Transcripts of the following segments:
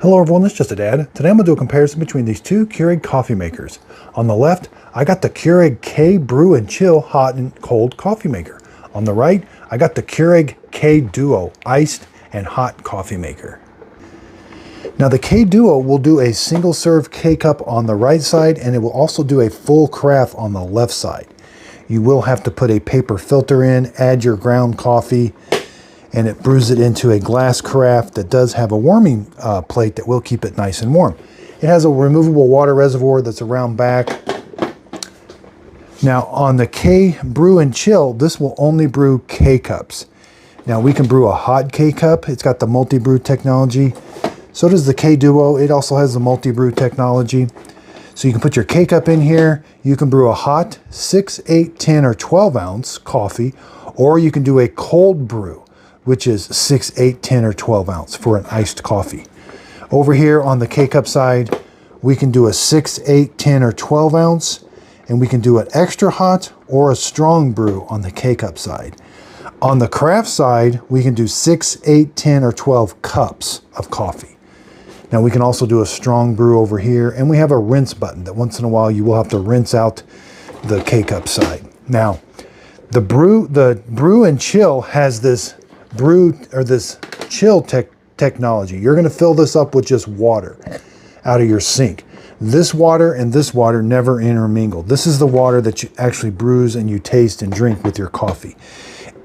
Hello everyone, this is just a dad. Today I'm going to do a comparison between these two Keurig coffee makers. On the left, I got the Keurig K-Brew+Chill hot and cold coffee maker. On the right, I got the Keurig K-Duo iced and hot coffee maker. Now the K-Duo will do a single serve K-Cup on the right side, and it will also do a full carafe on the left side. You will have to put a paper filter in, add your ground coffee, and it brews it into a glass carafe that does have a warming plate that will keep it nice and warm. It has a removable water reservoir that's around back. Now on the K-Brew+Chill, this will only brew K-Cups. Now we can brew a hot K-Cup. It's got the multi-brew technology. So does the K-Duo. It also has the multi-brew technology. So you can put your K-Cup in here. You can brew a hot 6, 8, 10, or 12 ounce coffee, or you can do a cold brew, which is 6, 8, 10, or 12 ounce for an iced coffee. Over here on the K-Cup side, we can do a 6, 8, 10, or 12 ounce, and we can do an extra hot or a strong brew on the K-Cup side. On the craft side, we can do 6, 8, 10, or 12 cups of coffee. Now we can also do a strong brew over here, and we have a rinse button that once in a while you will have to rinse out the K-Cup side. Now, the Brew+Chill has this this chill technology. You're going to fill this up with just water out of your sink. This water and this water never intermingle. This is the water that you actually brews and you taste and drink with your coffee.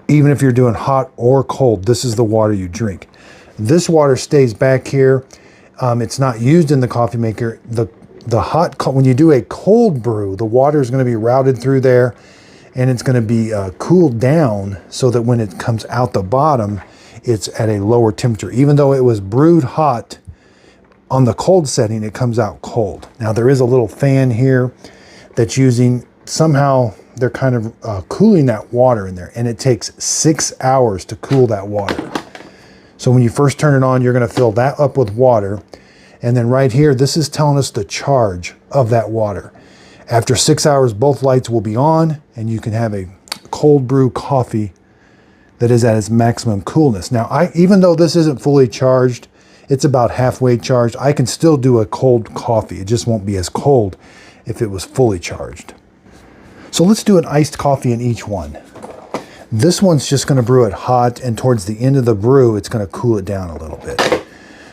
Even if you're doing hot or cold, this is the water you drink. This water stays back here. It's not used in the coffee maker. When you do a cold brew, the water is going to be routed through there, and it's going to be cooled down so that when it comes out the bottom, it's at a lower temperature. Even though it was brewed hot on the cold setting, it comes out cold. Now there is a little fan here that's using, somehow they're kind of cooling that water in there, and it takes 6 hours to cool that water. So when you first turn it on, you're going to fill that up with water. And then right here, this is telling us the charge of that water. After 6 hours, both lights will be on, and you can have a cold brew coffee that is at its maximum coolness. Now, even though this isn't fully charged, it's about halfway charged, I can still do a cold coffee. It just won't be as cold if it was fully charged. So let's do an iced coffee in each one. This one's just going to brew it hot, and towards the end of the brew, it's going to cool it down a little bit.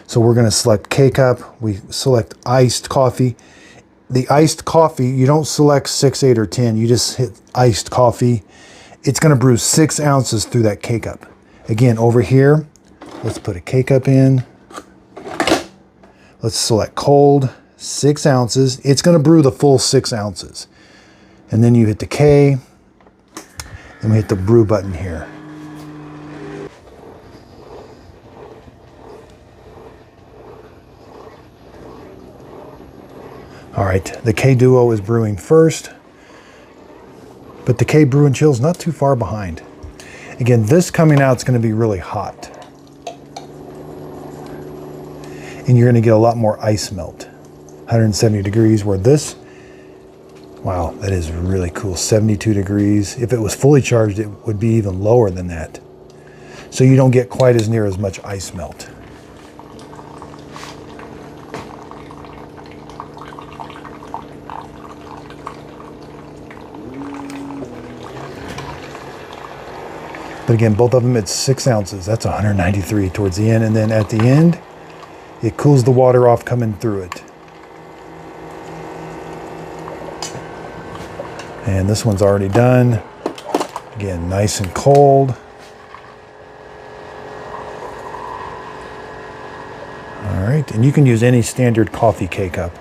So we're going to select K-Cup. We select iced coffee. The iced coffee, you don't select 6, 8, or 10. You just hit iced coffee. It's going to brew 6 ounces through that K-Cup. Again, over here, let's put a K-Cup in. Let's select cold, 6 ounces. It's going to brew the full 6 ounces. And then you hit the K, and we hit the brew button here. All right, the K-Duo is brewing first, but the K-Brew+Chill is not too far behind. Again, this coming out is going to be really hot. And you're going to get a lot more ice melt. 170 degrees, where this, wow, that is really cool, 72 degrees. If it was fully charged, it would be even lower than that. So you don't get quite as near as much ice melt. But again, both of them, it's 6 ounces. That's 193 towards the end. And then at the end, it cools the water off coming through it. And this one's already done. Again, nice and cold. All right, and you can use any standard coffee K-Cup.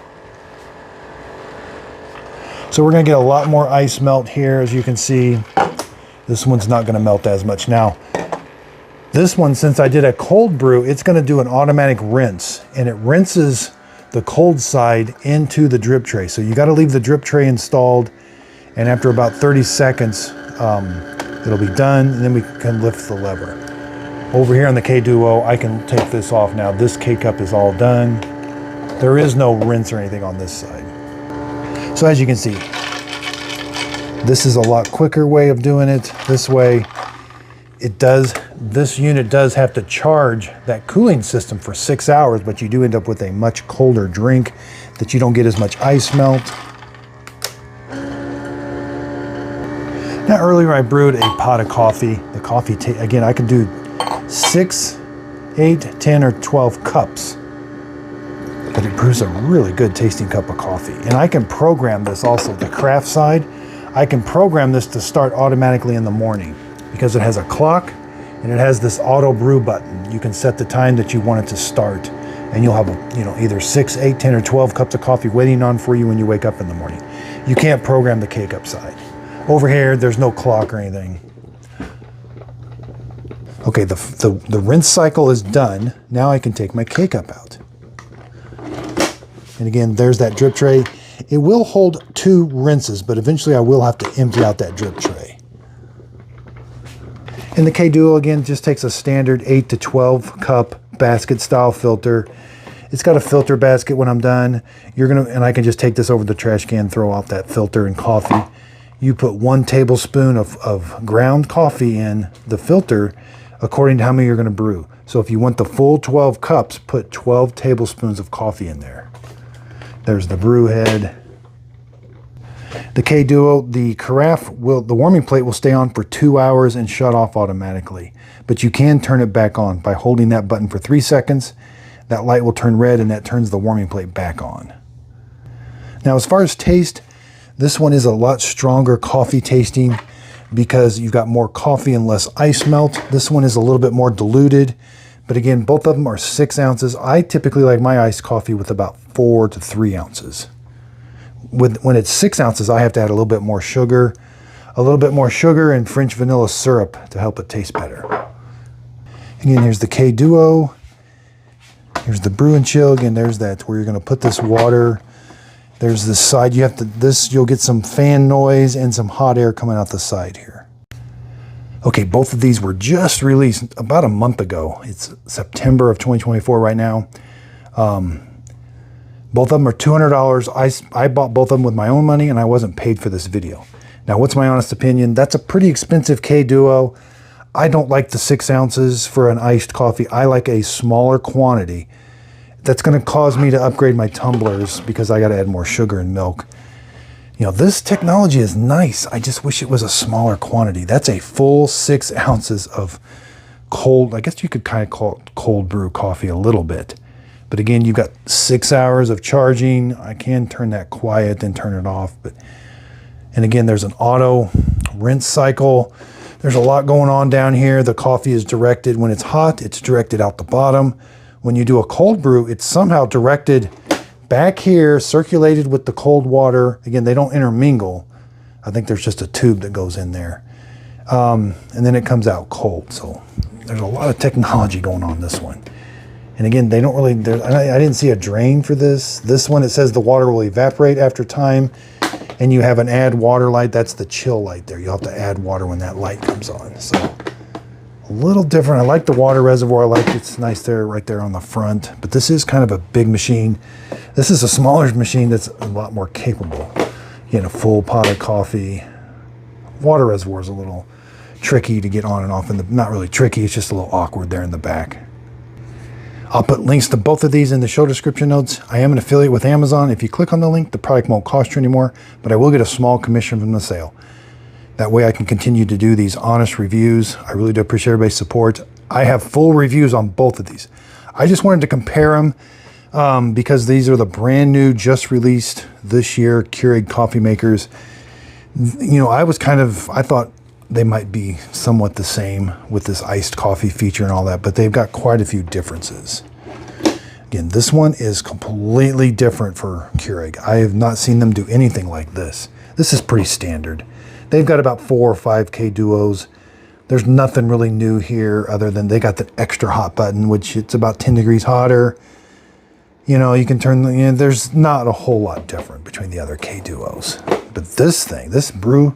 So we're gonna get a lot more ice melt here, as you can see. This one's not going to melt as much. Now, this one, since I did a cold brew, it's going to do an automatic rinse, and it rinses the cold side into the drip tray. So you got to leave the drip tray installed, and after about 30 seconds, it'll be done, and then we can lift the lever. Over here on the K-Duo, I can take this off now. This K-Cup is all done. There is no rinse or anything on this side. So as you can see, this is a lot quicker way of doing it. This way, it does This unit does have to charge that cooling system for 6 hours, but you do end up with a much colder drink that you don't get as much ice melt. Now earlier I brewed a pot of coffee. The coffee, again, I can do 6, 8, 10, or 12 cups. But it brews a really good tasting cup of coffee. And I can program this also, the craft side. I can program this to start automatically in the morning because it has a clock and it has this auto brew button. You can set the time that you want it to start and you'll have either 6, 8, 10, or 12 cups of coffee waiting on for you when you wake up in the morning. You can't program the K-Cup side. Over here, there's no clock or anything. Okay, the rinse cycle is done. Now I can take my K-Cup out. And again, there's that drip tray. It will hold 2 rinses, but eventually I will have to empty out that drip tray. And the K-Duo, again, just takes a standard 8 to 12 cup basket style filter. It's got a filter basket when I'm done. And I can just take this over the trash can, throw out that filter and coffee. You put 1 tablespoon of ground coffee in the filter according to how many you're going to brew. So if you want the full 12 cups, put 12 tablespoons of coffee in there. There's the brew head. The K-Duo, the carafe, the warming plate will stay on for 2 hours and shut off automatically. But you can turn it back on by holding that button for 3 seconds. That light will turn red and that turns the warming plate back on. Now as far as taste, this one is a lot stronger coffee tasting because you've got more coffee and less ice melt. This one is a little bit more diluted. But again, both of them are 6 ounces. I typically like my iced coffee with about 4 to 3 ounces. When it's 6 ounces, I have to add a little bit more sugar and French vanilla syrup to help it taste better. Again, here's the K-Duo. Here's the brew and chill. Again, there's that where you're going to put this water. There's this side. You'll get some fan noise and some hot air coming out the side here. Okay, both of these were just released about a month ago. It's September of 2024 right now. Both of them are $200. I bought both of them with my own money and I wasn't paid for this video. Now, what's my honest opinion? That's a pretty expensive K-Duo. I don't like the 6 ounces for an iced coffee. I like a smaller quantity. That's going to cause me to upgrade my tumblers because I got to add more sugar and milk. This technology is nice. I just wish it was a smaller quantity. That's a full 6 ounces of cold, I guess you could kind of call it cold brew coffee a little bit. But again, you've got 6 hours of charging. I can turn that quiet, then turn it off. And again, there's an auto rinse cycle. There's a lot going on down here. The coffee is directed when it's hot, it's directed out the bottom. When you do a cold brew, it's somehow directed back here, circulated with the cold water. Again, they don't intermingle. I think there's just a tube that goes in there. And then it comes out cold. So there's a lot of technology going on this one. And again, they don't really, I didn't see a drain for this. This one, it says the water will evaporate after time. And you have an add water light. That's the chill light there. You'll have to add water when that light comes on. So a little different. I like the water reservoir. I like it's nice there, right there on the front. But this is kind of a big machine. This is a smaller machine that's a lot more capable. Again, a full pot of coffee. Water reservoir is a little tricky to get on and off. Not really tricky. It's just a little awkward there in the back. I'll put links to both of these in the show description notes. I am an affiliate with Amazon. If you click on the link, the product won't cost you anymore, but I will get a small commission from the sale. That way I can continue to do these honest reviews. I really do appreciate everybody's support. I have full reviews on both of these. I just wanted to compare them because these are the brand new, just released this year Keurig coffee makers. I thought they might be somewhat the same with this iced coffee feature and all that, but they've got quite a few differences. Again, this one is completely different for Keurig. I have not seen them do anything like this. This is pretty standard. They've got about 4 or 5 K-Duos. There's nothing really new here other than they got the extra hot button, which it's about 10 degrees hotter. You can turn there's not a whole lot different between the other K-Duos. But this thing, this brew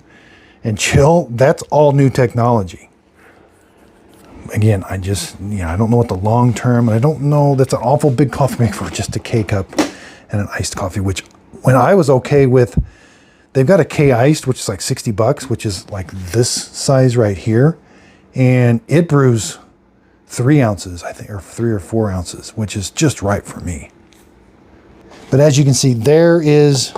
and chill, that's all new technology. Again, I don't know what the long term, and I don't know, that's an awful big coffee maker for just a K-Cup and an iced coffee, which when I was okay with, they've got a K-Iced, which is like $60, which is like this size right here. And it brews 3 ounces, I think, or 3 or 4 ounces, which is just right for me. But as you can see, this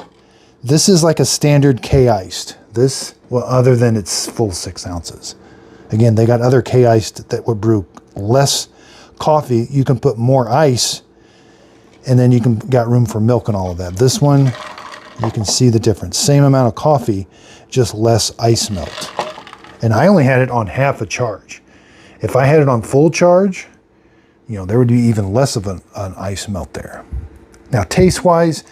is like a standard K-iced. This, well, other than it's full 6 ounces. Again, they got other K-iced that would brew less coffee. You can put more ice, and then got room for milk and all of that. This one, you can see the difference. Same amount of coffee, just less ice melt. And I only had it on half a charge. If I had it on full charge, you know, there would be even less of an ice melt there. Now, taste-wise,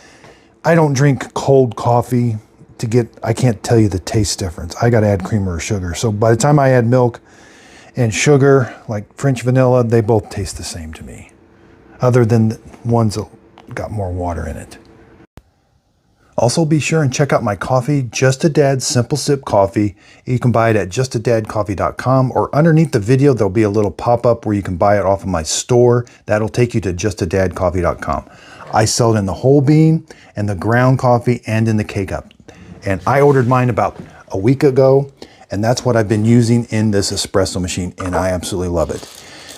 I don't drink cold coffee I can't tell you the taste difference. I got to add creamer or sugar. So by the time I add milk and sugar, like French vanilla, they both taste the same to me, other than the ones that got more water in it. Also, be sure and check out my coffee, Just a Dad Simple Sip Coffee. You can buy it at justadadcoffee.com, or underneath the video, there'll be a little pop-up where you can buy it off of my store. That'll take you to justadadcoffee.com. I sell it in the whole bean and the ground coffee and in the K-Cup. And I ordered mine about a week ago, and that's what I've been using in this espresso machine, and I absolutely love it.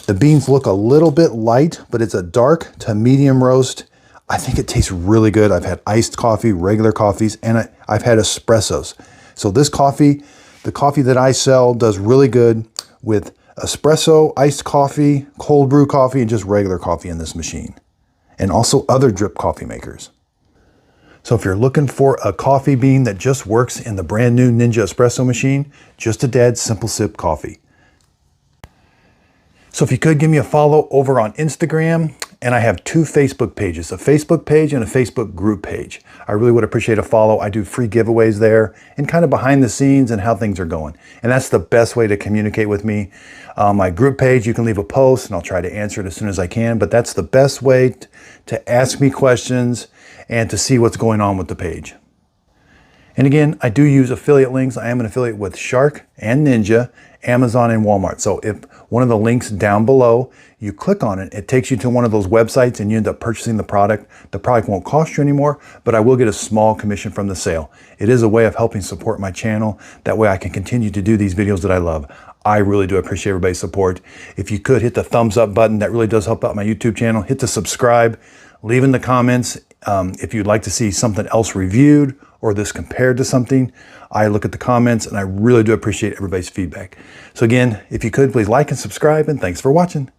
The beans look a little bit light, but it's a dark to medium roast. I think it tastes really good. I've had iced coffee, regular coffees, and I've had espressos. So this coffee, the coffee that I sell, does really good with espresso, iced coffee, cold brew coffee, and just regular coffee in this machine. And also other drip coffee makers. So if you're looking for a coffee bean that just works in the brand new Ninja espresso machine, Just a Dad Simple Sip Coffee. So if you could give me a follow over on Instagram, and I have 2 Facebook pages, a Facebook page and a Facebook group page. I really would appreciate a follow. I do free giveaways there and kind of behind the scenes and how things are going. And that's the best way to communicate with me. My group page, you can leave a post and I'll try to answer it as soon as I can, but that's the best way to ask me questions and to see what's going on with the page. And again, I do use affiliate links. I am an affiliate with Shark and Ninja, Amazon and Walmart. So if one of the links down below, you click on it, it takes you to one of those websites and you end up purchasing the product. The product won't cost you anymore, but I will get a small commission from the sale. It is a way of helping support my channel. That way I can continue to do these videos that I love. I really do appreciate everybody's support. If you could hit the thumbs up button, that really does help out my YouTube channel. Hit the subscribe, leave in the comments if you'd like to see something else reviewed or this compared to something. I look at the comments and I really do appreciate everybody's feedback. So again, if you could, please like and subscribe, and thanks for watching.